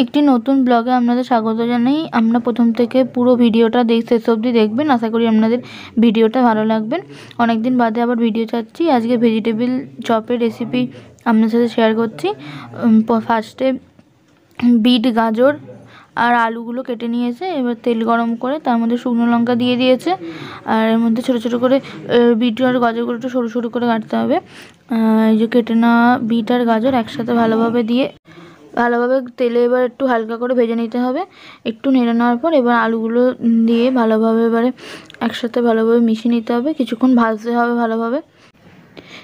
একটি নতুন ব্লগে আপনাদের স্বাগত জানাই। আমরা প্রথম থেকে পুরো ভিডিওটা শেষ অবধি দেখবেন। আশা করি আপনাদের ভিডিওটা ভালো লাগবে। অনেক দিন বাদে আবার ভিডিও চাচ্ছি। আজকে ভেজিটেবিল চপের রেসিপি আপনাদের সাথে শেয়ার করছি। ফার্স্টে বিট, গাজর আর আলুগুলো কেটে নিয়েছে। এবার তেল গরম করে তার মধ্যে শুকনো লঙ্কা দিয়ে দিয়েছে। আর এর মধ্যে ছোটো ছোটো করে বিট আর গাজরগুলো একটু সরু সরু করে কাটতে হবে। এই যে কেটে নেওয়া বিট আর গাজর একসাথে ভালোভাবে তেলে এবার একটু হালকা করে ভেজে নিতে হবে। একটু নেড়ে নেওয়ার পর এবার আলুগুলো দিয়ে ভালোভাবে এবারে একসাথে ভালোভাবে মিশিয়ে নিতে হবে। কিছুক্ষণ ভাজতে হবে ভালোভাবে।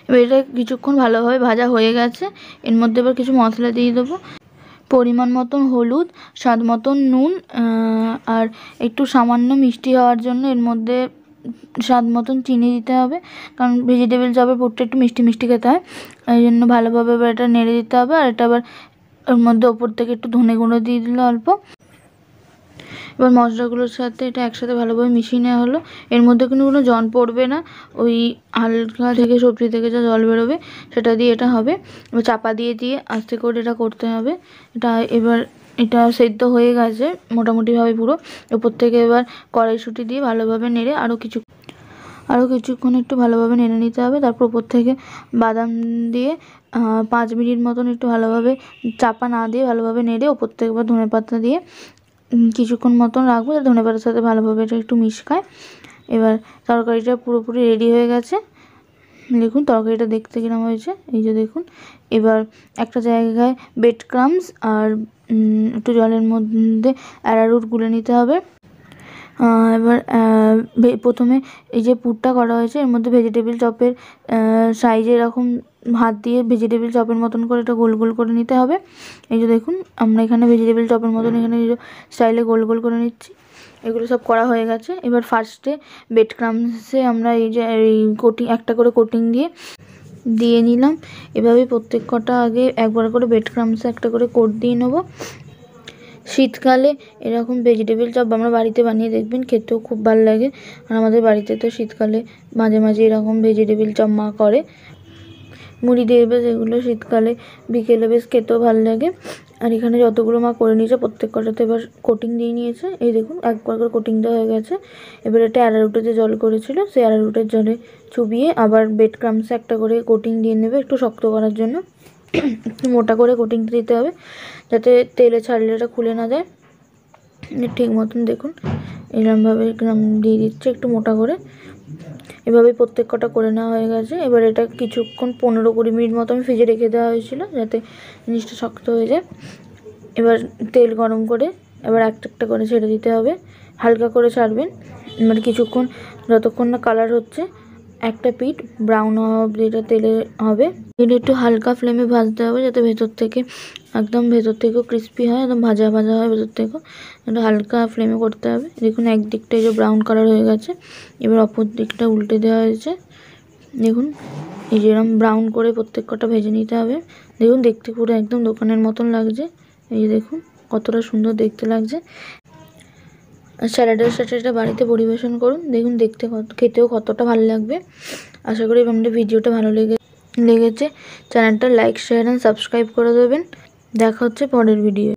এবার এটা কিছুক্ষণ ভালোভাবে ভাজা হয়ে গেছে। এর মধ্যে এবার কিছু মশলা দিয়ে দেবো। পরিমাণ মতন হলুদ, স্বাদ মতন নুন, আর একটু সামান্য মিষ্টি হওয়ার জন্য এর মধ্যে স্বাদ মতন চিনি দিতে হবে। কারণ ভেজিটেবিল চপের পুরটা একটু মিষ্টি মিষ্টি খেতে হয়, এই জন্য ভালোভাবে এবার এটা নেড়ে দিতে হবে। আর এটা আবার এর মধ্যে ওপর থেকে একটু ধনে গুঁড়ো দিয়ে দিল অল্প। এবার মশলাগুলোর সাথে এটা একসাথে ভালোভাবে মিশিয়ে নেওয়া হলো। এর মধ্যে কিন্তু কোনো জল পড়বে না, ওই হালকা থেকে সবজি থেকে যা জল বেরোবে সেটা দিয়ে এটা হবে। এবার চাপা দিয়ে আস্তে করে এটা করতে হবে। এটা সেদ্ধ হয়ে গেছে মোটামুটিভাবে পুরো। ওপর থেকে এবার কড়াইশুঁটি দিয়ে ভালোভাবে নেড়ে আরও কিছুক্ষণ একটু ভালোভাবে নেড়ে নিতে হবে। তারপর ওপর থেকে বাদাম দিয়ে 5 মিনিট মতন একটু ভালোভাবে চাপা না দিয়ে ভালোভাবে নেড়ে ওপর থেকে এবার ধনেপাতা দিয়ে কিছুক্ষণ মতন রাখবো, ধনেপাতার সাথে ভালোভাবে এটা একটু মিশকায়। এবার তরকারিটা পুরোপুরি রেডি হয়ে গেছে। দেখুন তরকারিটা দেখতে কিরকম হয়েছে, এই যে দেখুন। এবার একটা জায়গায় ব্রেড ক্রাম্বস আর একটু জলের মধ্যে অ্যারারুট গুলে নিতে হবে। এবার প্রথমে এই যে পুরটা করা হয়েছে এর মধ্যে ভেজিটেবিল চপের সাইজে এরকম হাত দিয়ে ভেজিটেবিল চপের মতন করে এটা গোল গোল করে নিতে হবে। এই যে দেখুন আমরা এখানে ভেজিটেবিল চপের মতন এখানে স্টাইলে গোল গোল করে নিচ্ছি। এগুলো সব করা হয়ে গেছে। এবার ফার্স্টে ব্রেড ক্রাম্বসে আমরা এই যে একটা করে কোটিং দিয়ে নিলাম। এভাবে প্রত্যেক কটা আগে একবার করে ব্রেড ক্রাম্বসে একটা করে কোট দিয়ে নেবো। শীতকালে এরকম ভেজিটেবিল চপ আমরা বাড়িতে বানিয়ে দেখবেন, খেতেও খুব ভালো লাগে। আর আমাদের বাড়িতে তো শীতকালে মাঝে মাঝে এরকম ভেজিটেবিল চপ মা করে, মুড়ি দিয়ে বেশ এগুলো শীতকালে বিকেলে বেশ খেতেও ভালো লাগে। আর এখানে যতগুলো মা করে নিয়েছে প্রত্যেক কটাতে এবার কোটিং দিয়ে নিয়েছে। এই দেখুন একবার করে কোটিং দেওয়া হয়ে গেছে। এবার এটা অ্যারারুটে যে জল করেছিল সেই অ্যারারুটের জলে চুবিয়ে আবার ব্রেড ক্রাম্বসে একটা করে কোটিং দিয়ে নেবে একটু শক্ত করার জন্য। একটু মোটা করে কোটিং দিতে হবে যাতে তেলে ছাড়লে এটা খুলে না যায়। ঠিক মতন দেখুন এরকমভাবে দিয়ে দিচ্ছে একটু মোটা করে। এভাবেই প্রত্যেক কটা করে নেওয়া হয়ে গেছে। এবার এটা কিছুক্ষণ 15-20 মিনিট মতো আমি ফ্রিজে রেখে দেওয়া হয়েছিল যাতে জিনিসটা শক্ত হয়ে যায়। এবার তেল গরম করে এবার একটা একটা করে ছেড়ে দিতে হবে, হালকা করে ছাড়বেন। এবার কিছুক্ষণ যতক্ষণ না কালার হচ্ছে একটা পিঠ ব্রাউন হওয়া অবধি এটা তেলে হবে। এটা একটু হালকা ফ্লেমে ভাজতে হবে যাতে ভেতর থেকেও ক্রিস্পি হয়, একদম ভাজা ভাজা হয় ভেতর থেকেও। এটা হালকা ফ্লেমে করতে হবে। দেখুন একদিকটা এই যে ব্রাউন কালার হয়ে গেছে। এবার অপর দিকটা উল্টে দেওয়া হয়েছে। দেখুন এই যেরকম ব্রাউন করে প্রত্যেক কটা ভেজে নিতে হবে। দেখুন দেখতে পুরো একদম দোকানের মতন লাগছে। এই যে দেখুন কতটা সুন্দর দেখতে লাগছে। আর স্যালাডের সাথে এটা বাড়িতে পরিবেশন করুন, দেখুন খেতেও কতটা ভালো লাগবে। আশা করি আমাদের ভিডিওটা ভালো লেগেছে। চ্যানেলটা লাইক, শেয়ার অ্যান্ড সাবস্ক্রাইব করে দেবেন। দেখা হচ্ছে পরের ভিডিও।